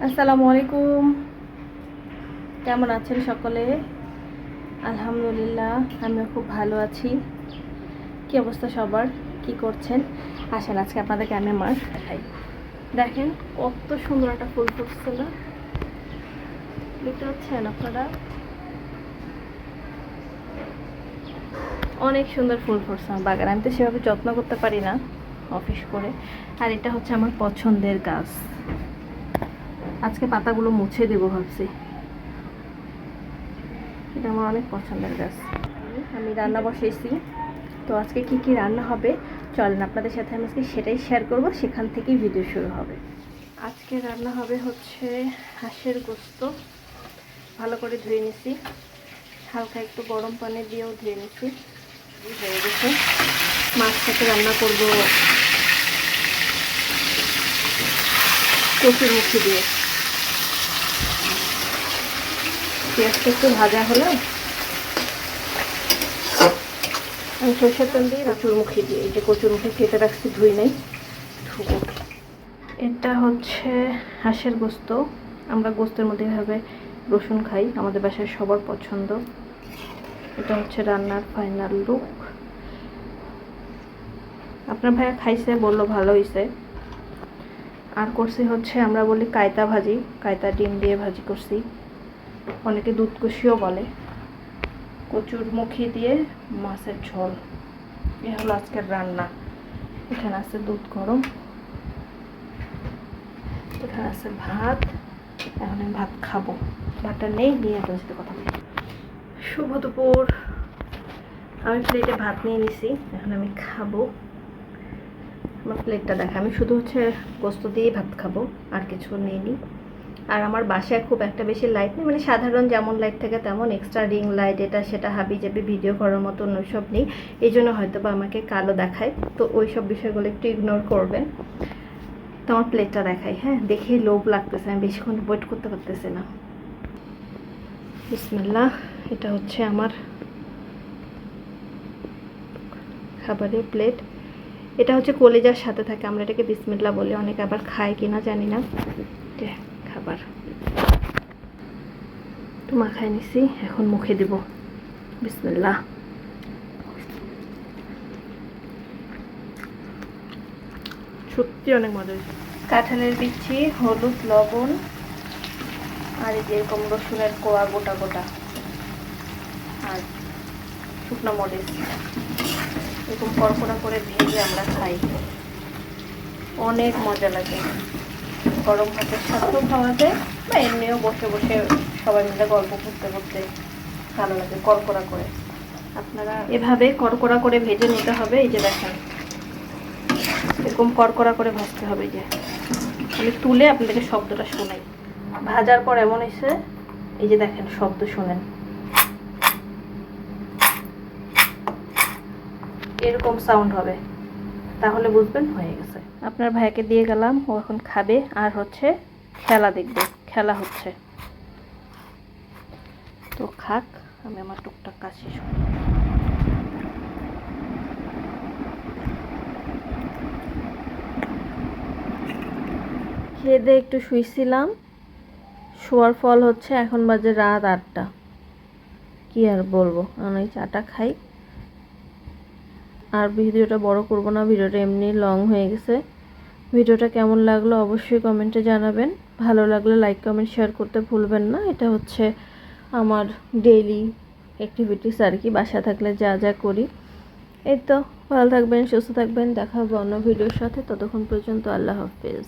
আসসালামু আলাইকুম। কেমন আছেন সকলে? আলহামদুলিল্লাহ, আমিও খুব ভালো আছি। কি অবস্থা সবার? কি করছেন? আসেন আজকে আপনাদেরকে আমি আমার দেখাই। দেখেন কত সুন্দর একটা ফুল ফুটছে না? দেখতে পাচ্ছেন আপনারা? অনেক সুন্দর ফুল ফুটছে আমার বাগানে। আমি তো সেভাবে যত্ন করতে পারি না অফিস করে। আর এটা হচ্ছে আমার পছন্দের গাছ। আজকে পাতাগুলো মুছে দেবো ভাবছি। এটা আমার অনেক পছন্দের গাছ। আমি রান্না বসাইছি। তো আজকে কি কি রান্না হবে চলেন আপনাদের সাথে আমি আজকে সেটাই শেয়ার করব, সেখান থেকেই ভিডিও শুরু হবে। আজকে রান্না হবে হচ্ছে হাঁসের গোস্ত। ভালো করে ধুয়ে নিছি, হালকা একটু গরম পানি দিয়েও ধুয়ে নিছি। হয়ে গেছে। মাছ সাথে রান্না করব কচুর মুখি দিয়ে। পেঁয়াজটা একটু ভাজা হলে আমি সরষের তেল দিয়ে কচুরমুখী দিয়ে, এই যে কচুরমুখী কেটে রাখছি, ধুই নেই, ধুবো। এটা হচ্ছে হাঁসের গোস্ত। আমরা গোস্তের মধ্যে এভাবে রসুন খাই, আমাদের বাসায় সবার পছন্দ। এটা হচ্ছে রান্নার ফাইনাল লুক। আপনার ভাইয়া খাইছে, বললো ভালো হয়েছে। আর করছি হচ্ছে আমরা বলি কায়তা ভাজি, কায়তা ডিম দিয়ে ভাজি করছি, অনেকে দুধ কষিও বলে। কচুরমুখী দিয়ে মাছের ঝোল, এ হলো আজকের রান্না। এখানে আছে দুধ গরম, এখানে আছে ভাত। এখন আমি ভাত খাবো, ভাতটা নেই নিয়ে আপনার সাথে কথা বলি। শুভ দুপুর। আমি প্লেটে ভাত নিয়ে নিছি, এখন আমি খাবো। আমার প্লেটটা দেখা, আমি শুধু হচ্ছে গোস্ত দিয়েই ভাত খাবো, আর কিছু নিইনি। আর আমার বাসায় খুব একটা বেশি লাইট নেই, মানে সাধারণ যেমন লাইট থাকে তেমন, এক্সট্রা রিং লাইট এটা সেটা হাবি যাবি ভিডিও করার মতো ওইসব নেই। এই জন্য হয়তো বা আমাকে কালো দেখায়, তো ওই সব বিষয়গুলো একটু ইগনোর করবেন। তো আমার প্লেটটা দেখাই, হ্যাঁ, দেখে লোভ লাগতেছে, আমি বেশিক্ষণ ওয়েট করতে পারতেছি না। বিসমিল্লাহ। এটা হচ্ছে আমার খাবারের প্লেট। এটা হচ্ছে কলিজার সাথে থাকে, আমরা এটাকে বিসমিল্লাহ বলি, অনেকে আবার খায় কিনা জানি না। খাবার তো মাখায় নিছি, এখন মুখে দিব। বিসমিল্লাহ। সত্যি অনেক মজা হয়েছে। কাঁঠালের বিচি, হলুদ, লবণ, আর এই যে এরকম রসুনের কোয়া গোটা গোটা, আর শুকনো মরিচ, এরকম কড়কড়া করে ভেজে আমরা খাই, অনেক মজা লাগে। গরম ভাতের সাথেও খাওয়া যায়, বা এমনিও বসে বসে সবাই মিলে গল্প করতে করতে ভালো লাগে কড়কড়া করে। আপনারা এভাবে কড়কড়া করে ভেজে নিতে হবে। এই যে দেখেন, এরকম কড়কড়া করে ভাজতে হবে। এই যে আমি তুলে আপনাদেরকে শব্দটা শোনাই। ভাজার পর এমন হয়েছে, এই যে দেখেন শব্দ শোনেন, এরকম সাউন্ড হবে, তাহলে বুঝবেন হয়ে গেছে। আপনার ভাইকে দিয়ে গেলাম, ও এখন খাবে আর হচ্ছে খেলা দেখবে, খেলা হচ্ছে। তো খাক, আমি আমার টুকটাক কাজ শেষ করি। খেয়ে দিয়ে একটু শুয়েছিলাম, শোয়ার ফল হচ্ছে এখন বাজে রাত 8টা। কি আর বলবো, আমি চাটা খাই। আর ভিডিওটা বড় করব না, ভিডিওটা এমনি লং হয়ে গেছে। ভিডিওটা কেমন লাগলো অবশ্যই কমেন্টে জানাবেন। ভালো লাগলে লাইক কমেন্ট শেয়ার করতে ভুলবেন না। এটা হচ্ছে আমার ডেইলি অ্যাক্টিভিটিস আর কি, বাসা থাকলে যা যা করি। এই তো, ভালো থাকবেন, সুস্থ থাকবেন, দেখা হবে অন্য ভিডিওর সাথে। ততক্ষণ পর্যন্ত আল্লাহ হাফেজ।